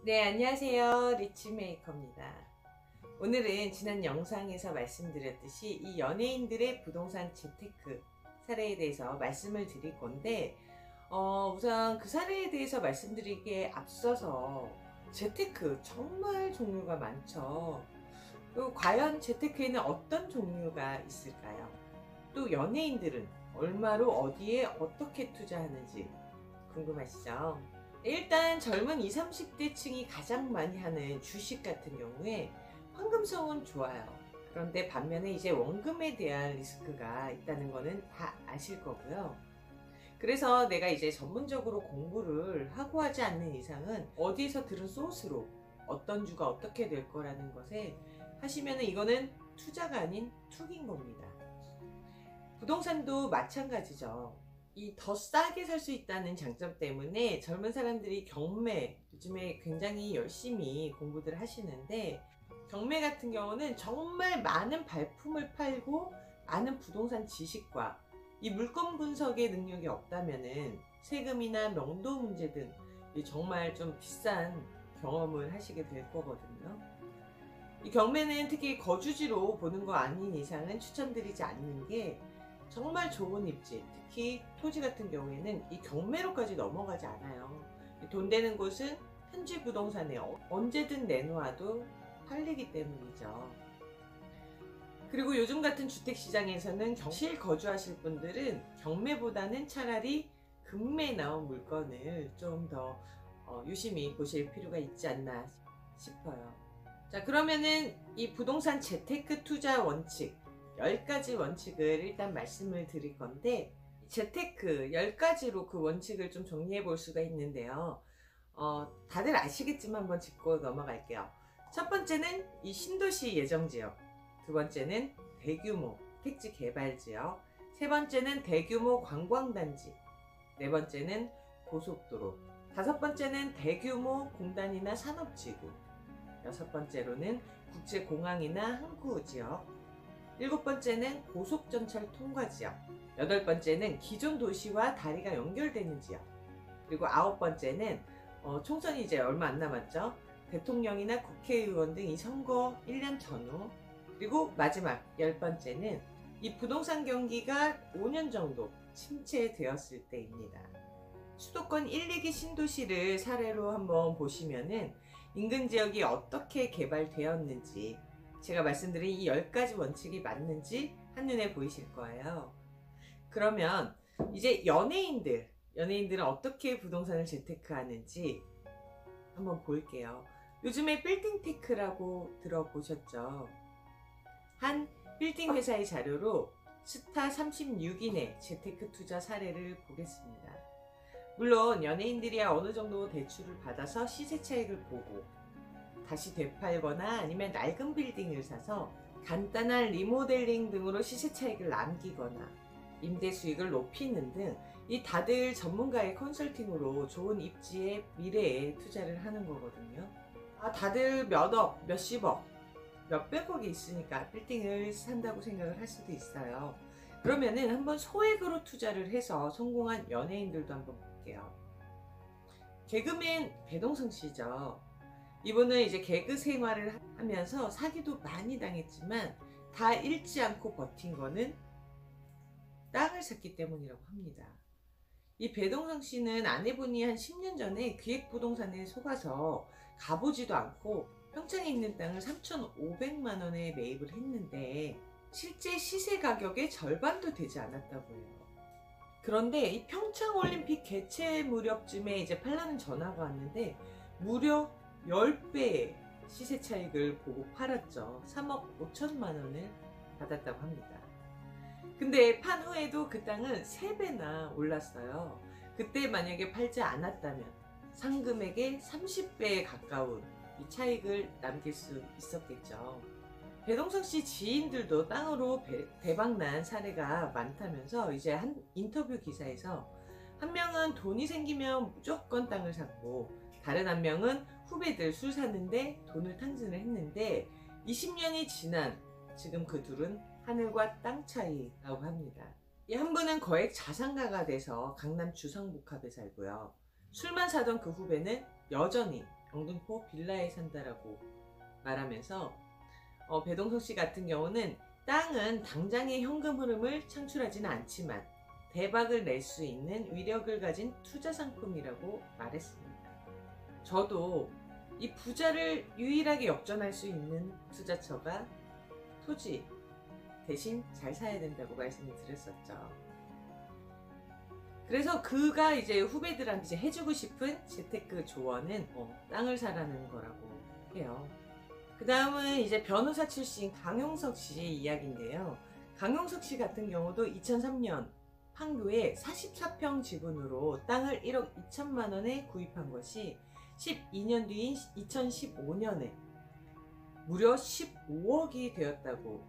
네, 안녕하세요. 리치메이커입니다. 오늘은 지난 영상에서 말씀드렸듯이 이 연예인들의 부동산 재테크 사례에 대해서 말씀을 드릴 건데 우선 그 사례에 대해서 말씀드리기에 앞서서 재테크 정말 종류가 많죠. 그리고 과연 재테크에는 어떤 종류가 있을까요? 또 연예인들은 얼마로 어디에 어떻게 투자하는지 궁금하시죠? 일단 젊은 20, 30대 층이 가장 많이 하는 주식 같은 경우에 황금성은 좋아요. 그런데 반면에 이제 원금에 대한 리스크가 있다는 거는 다 아실 거고요. 그래서 내가 이제 전문적으로 공부를 하고 하지 않는 이상은 어디에서 들은 소스로 어떤 주가 어떻게 될 거라는 것에 하시면은 이거는 투자가 아닌 툭인 겁니다. 부동산도 마찬가지죠. 이 더 싸게 살 수 있다는 장점 때문에 젊은 사람들이 경매 요즘에 굉장히 열심히 공부들 하시는데, 경매 같은 경우는 정말 많은 발품을 팔고 많은 부동산 지식과 이 물건 분석의 능력이 없다면은 세금이나 명도 문제 등 정말 좀 비싼 경험을 하시게 될 거거든요. 이 경매는 특히 거주지로 보는 거 아닌 이상은 추천드리지 않는 게 정말 좋은 입지, 특히 토지 같은 경우에는 이 경매로까지 넘어가지 않아요. 돈 되는 곳은 현지 부동산에 언제든 내놓아도 팔리기 때문이죠. 그리고 요즘 같은 주택시장에서는 실 거주하실 분들은 경매보다는 차라리 금매에 나온 물건을 좀 더 유심히 보실 필요가 있지 않나 싶어요. 자, 그러면은 이 부동산 재테크 투자 원칙 10가지 원칙을 일단 말씀을 드릴 건데, 재테크 10가지로 그 원칙을 좀 정리해 볼 수가 있는데요. 다들 아시겠지만 한번 짚고 넘어갈게요. 첫 번째는 이 신도시 예정지역, 두 번째는 대규모 택지 개발지역, 세 번째는 대규모 관광단지, 네 번째는 고속도로, 다섯 번째는 대규모 공단이나 산업지구, 여섯 번째로는 국제공항이나 항구지역, 일곱 번째는 고속전철 통과지역, 여덟 번째는 기존 도시와 다리가 연결되는 지역, 그리고 아홉 번째는 총선이 이제 얼마 안 남았죠. 대통령이나 국회의원 등 이 선거 1년 전후, 그리고 마지막 열 번째는 이 부동산 경기가 5년 정도 침체되었을 때입니다. 수도권 1, 2기 신도시를 사례로 한번 보시면은 인근 지역이 어떻게 개발되었는지, 제가 말씀드린 이 10가지 원칙이 맞는지 한눈에 보이실 거예요. 그러면 이제 연예인들은 어떻게 부동산을 재테크하는지 한번 볼게요. 요즘에 빌딩테크라고 들어보셨죠? 한 빌딩 회사의 자료로 스타 36인의 재테크 투자 사례를 보겠습니다. 물론 연예인들이야 어느 정도 대출을 받아서 시세 차익을 보고 다시 되팔거나 아니면 낡은 빌딩을 사서 간단한 리모델링 등으로 시세 차익을 남기거나 임대 수익을 높이는 등 이 다들 전문가의 컨설팅으로 좋은 입지에 미래에 투자를 하는 거거든요. 다들 몇억, 몇십억, 몇백억이 있으니까 빌딩을 산다고 생각을 할 수도 있어요. 그러면은 한번 소액으로 투자를 해서 성공한 연예인들도 한번 볼게요. 개그맨 배동성 씨죠. 이분은 이제 개그 생활을 하면서 사기도 많이 당했지만 다 잃지 않고 버틴 거는 땅을 샀기 때문이라고 합니다. 이 배동성 씨는 아내분이 한 10년 전에 기획부동산에 속아서 가보지도 않고 평창에 있는 땅을 3,500만 원에 매입을 했는데 실제 시세 가격의 절반도 되지 않았다고 해요. 그런데 이 평창올림픽 개최 무렵쯤에 이제 팔라는 전화가 왔는데 무려 10배의 시세 차익을 보고 팔았죠. 3억 5천만 원을 받았다고 합니다. 근데 판 후에도 그 땅은 3배나 올랐어요. 그때 만약에 팔지 않았다면 상금액의 30배에 가까운 이 차익을 남길 수 있었겠죠. 배동석 씨 지인들도 땅으로 대박난 사례가 많다면서 이제 한 인터뷰 기사에서 한 명은 돈이 생기면 무조건 땅을 샀고, 다른 한 명은 후배들 술 사는데 돈을 탕진을 했는데 20년이 지난 지금 그 둘은 하늘과 땅 차이라고 합니다. 이 한 분은 거액 자산가가 돼서 강남 주상복합에 살고요. 술만 사던 그 후배는 여전히 영등포 빌라에 산다라고 말하면서 배동석 씨 같은 경우는 땅은 당장의 현금 흐름을 창출하지는 않지만 대박을 낼 수 있는 위력을 가진 투자 상품이라고 말했습니다. 저도 이 부자를 유일하게 역전할 수 있는 투자처가 토지, 대신 잘 사야 된다고 말씀을 드렸었죠. 그래서 그가 이제 후배들한테 이제 해주고 싶은 재테크 조언은 땅을 사라는 거라고 해요. 그 다음은 이제 변호사 출신 강용석 씨 이야기인데요. 강용석 씨 같은 경우도 2003년 판교에 44평 지분으로 땅을 1억 2천만 원에 구입한 것이 12년 뒤인 2015년에 무려 15억이 되었다고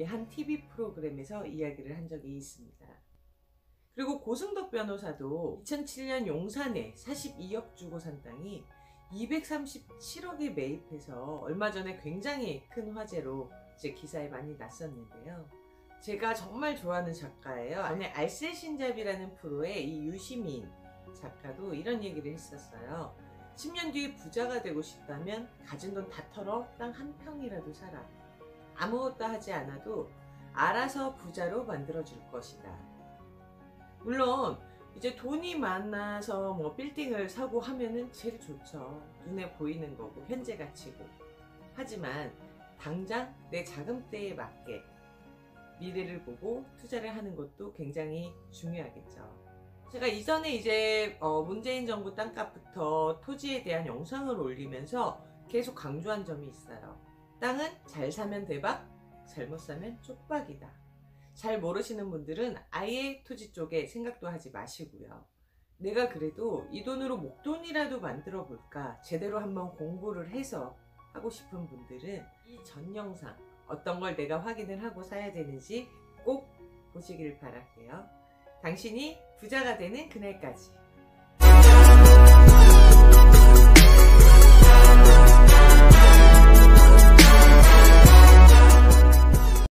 한 TV 프로그램에서 이야기를 한 적이 있습니다. 그리고 고승덕 변호사도 2007년 용산에 42억 주고 산 땅이 237억에 매입해서 얼마 전에 굉장히 큰 화제로 이제 기사에 많이 났었는데요. 제가 정말 좋아하는 작가예요. 안에 알쓸신잡이라는 프로의 이 유시민 작가도 이런 얘기를 했었어요. 10년 뒤에 부자가 되고 싶다면 가진 돈 다 털어 땅 한 평이라도 사라. 아무것도 하지 않아도 알아서 부자로 만들어줄 것이다. 물론 이제 돈이 많아서 뭐 빌딩을 사고 하면은 제일 좋죠. 눈에 보이는 거고 현재 가치고. 하지만 당장 내 자금대에 맞게 미래를 보고 투자를 하는 것도 굉장히 중요하겠죠. 제가 이전에 이제 문재인 정부 땅값부터 토지에 대한 영상을 올리면서 계속 강조한 점이 있어요. 땅은 잘 사면 대박, 잘못 사면 쪽박이다. 잘 모르시는 분들은 아예 토지 쪽에 생각도 하지 마시고요. 내가 그래도 이 돈으로 목돈이라도 만들어 볼까 제대로 한번 공부를 해서 하고 싶은 분들은 이 전 영상 어떤 걸 내가 확인을 하고 사야 되는지 꼭 보시길 바랄게요. 당신이 부자가 되는 그날까지.